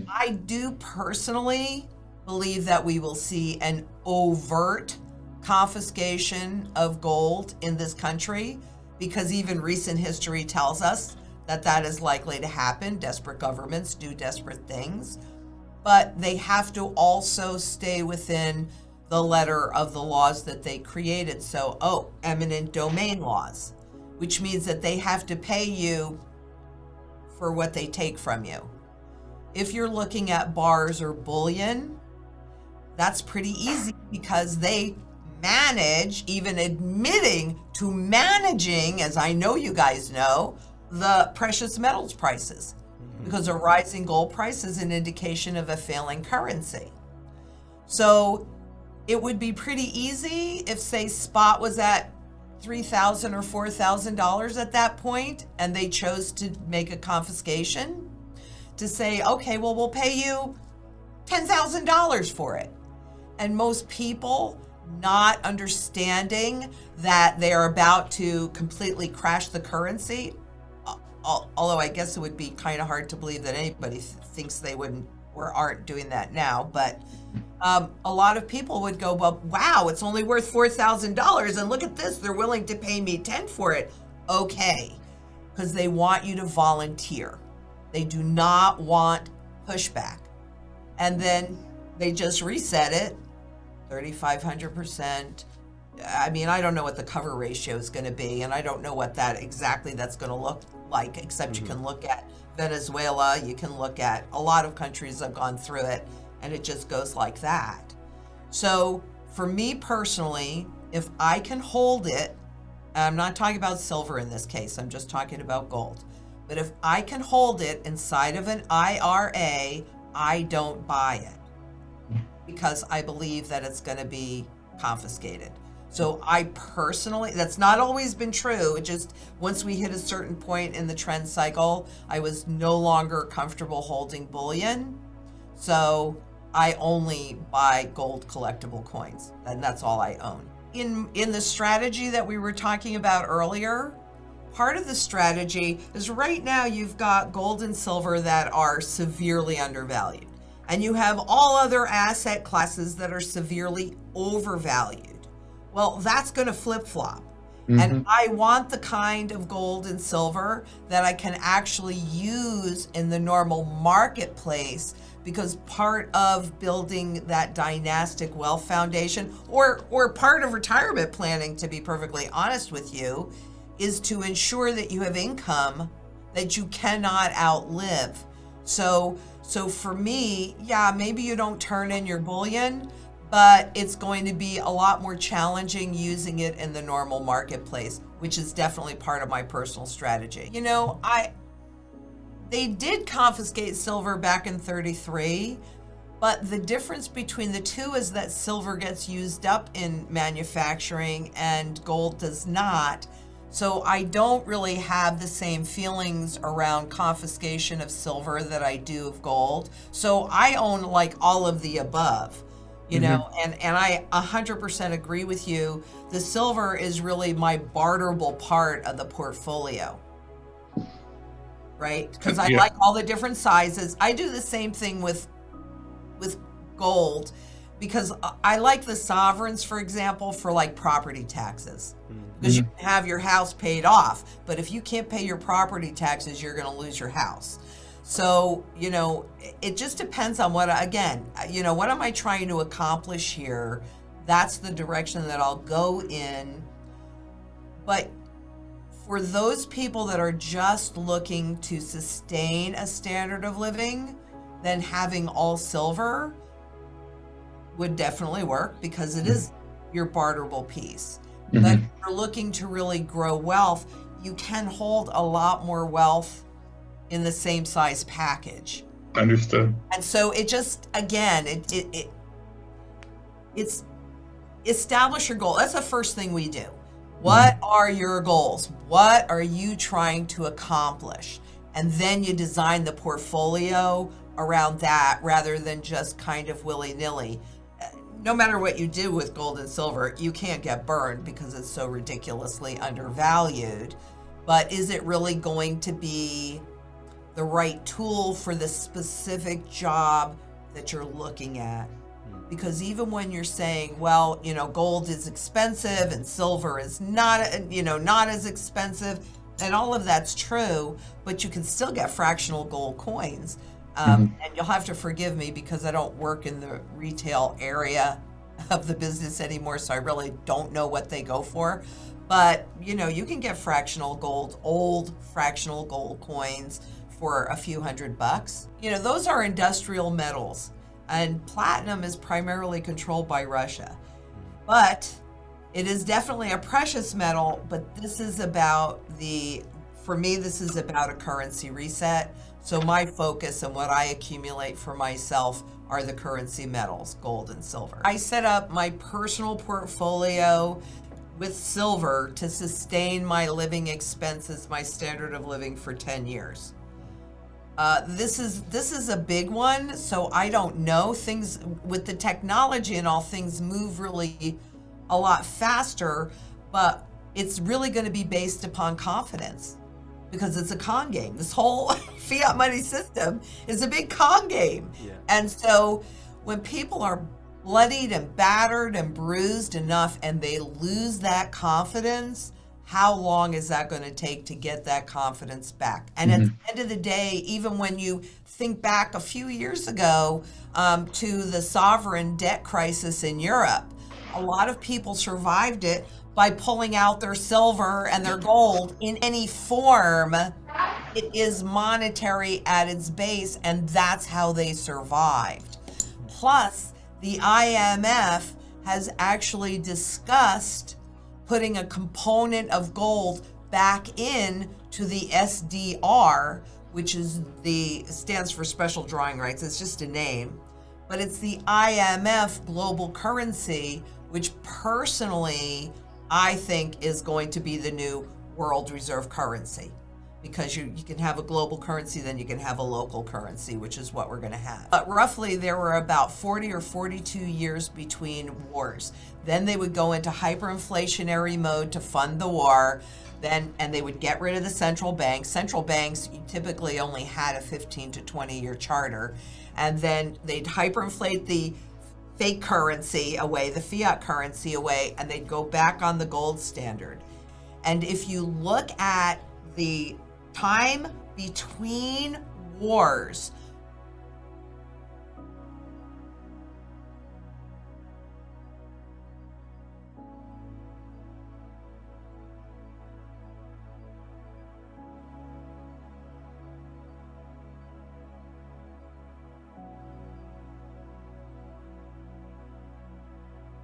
I do personally believe that we will see an overt confiscation of gold in this country, because even recent history tells us that that is likely to happen. Desperate governments do desperate things, but they have to also stay within the letter of the laws that they created. So, eminent domain laws, which means that they have to pay you for what they take from you. If you're looking at bars or bullion, that's pretty easy because they manage, even admitting to managing, as I know you guys know, the precious metals prices, because a rising gold price is an indication of a failing currency. So it would be pretty easy if, say, spot was at $3,000 or $4,000 at that point, and they chose to make a confiscation, to say, okay, well, we'll pay you $10,000 for it. And most people, not understanding that they are about to completely crash the currency, although I guess it would be kind of hard to believe that anybody thinks they wouldn't or aren't doing that now, but a lot of people would go, well, wow, it's only worth $4,000, and look at this, they're willing to pay me 10 for it. Okay, because they want you to volunteer. They do not want pushback. And then they just reset it, 3,500%. I mean, I don't know what the cover ratio is going to be, and I don't know what that's going to look like, except you can look at Venezuela, you can look at a lot of countries have gone through it, and it just goes like that. So for me personally, if I can hold it, and I'm not talking about silver in this case, I'm just talking about gold, but if I can hold it inside of an IRA, I don't buy it because I believe that it's going to be confiscated. So I personally, that's not always been true. It just, once we hit a certain point in the trend cycle, I was no longer comfortable holding bullion. So I only buy gold collectible coins, and that's all I own. In the strategy that we were talking about earlier, part of the strategy is right now you've got gold and silver that are severely undervalued, and you have all other asset classes that are severely overvalued. Well, that's going to flip-flop. And I want the kind of gold and silver that I can actually use in the normal marketplace, because part of building that dynastic wealth foundation, or part of retirement planning, to be perfectly honest with you, is to ensure that you have income that you cannot outlive. So for me, yeah, maybe you don't turn in your bullion, but it's going to be a lot more challenging using it in the normal marketplace, which is definitely part of my personal strategy. You know, they did confiscate silver back in 33, but the difference between the two is that silver gets used up in manufacturing and gold does not. So I don't really have the same feelings around confiscation of silver that I do of gold. So I own like all of the above. You know, and I 100% agree with you. The silver is really my barterable part of the portfolio, right? Because I like all the different sizes. I do the same thing with gold, because I like the sovereigns, for example, for like property taxes. Because you can have your house paid off, but if you can't pay your property taxes, you're going to lose your house. So, you know, it just depends on what am I trying to accomplish here? That's the direction that I'll go in. But for those people that are just looking to sustain a standard of living, then having all silver would definitely work, because it is your barterable piece. But if you're looking to really grow wealth, you can hold a lot more wealth in the same size package. Understood. And so it just, again, it's establish your goal. That's the first thing we do. What are your goals? What are you trying to accomplish? And then you design the portfolio around that, rather than just kind of willy-nilly. No matter what you do with gold and silver, you can't get burned because it's so ridiculously undervalued. But is it really going to be the right tool for the specific job that you're looking at. Because even when you're saying, well, gold is expensive and silver is not as expensive, and all of that's true, but you can still get fractional gold coins. And you'll have to forgive me because I don't work in the retail area of the business anymore, so I really don't know what they go for. But, you can get old fractional gold coins for a few $100. Those are industrial metals, and platinum is primarily controlled by Russia. But it is definitely a precious metal, but this is about this is about a currency reset. So my focus and what I accumulate for myself are the currency metals, gold and silver. I set up my personal portfolio with silver to sustain my living expenses, my standard of living for 10 years. This is a big one, so I don't know. Things with the technology and all, things move really a lot faster, but it's really going to be based upon confidence because it's a con game. This whole fiat money system is a big con game. Yeah. And so when people are bloodied and battered and bruised enough and they lose that confidence, how long is that going to take to get that confidence back? And at the end of the day, even when you think back a few years ago to the sovereign debt crisis in Europe, a lot of people survived it by pulling out their silver and their gold in any form. It is monetary at its base, and that's how they survived. Plus, the IMF has actually discussed putting a component of gold back in to the SDR, which stands for special drawing rights. It's just a name, but it's the IMF global currency, which personally I think is going to be the new world reserve currency, because you can have a global currency, then you can have a local currency, which is what we're going to have. But roughly there were about 40 or 42 years between wars. Then they would go into hyperinflationary mode to fund the war, and they would get rid of the central banks. Central banks typically only had a 15 to 20-year charter, and then they'd hyperinflate the fake currency away, the fiat currency away, and they'd go back on the gold standard. And if you look at the time between wars,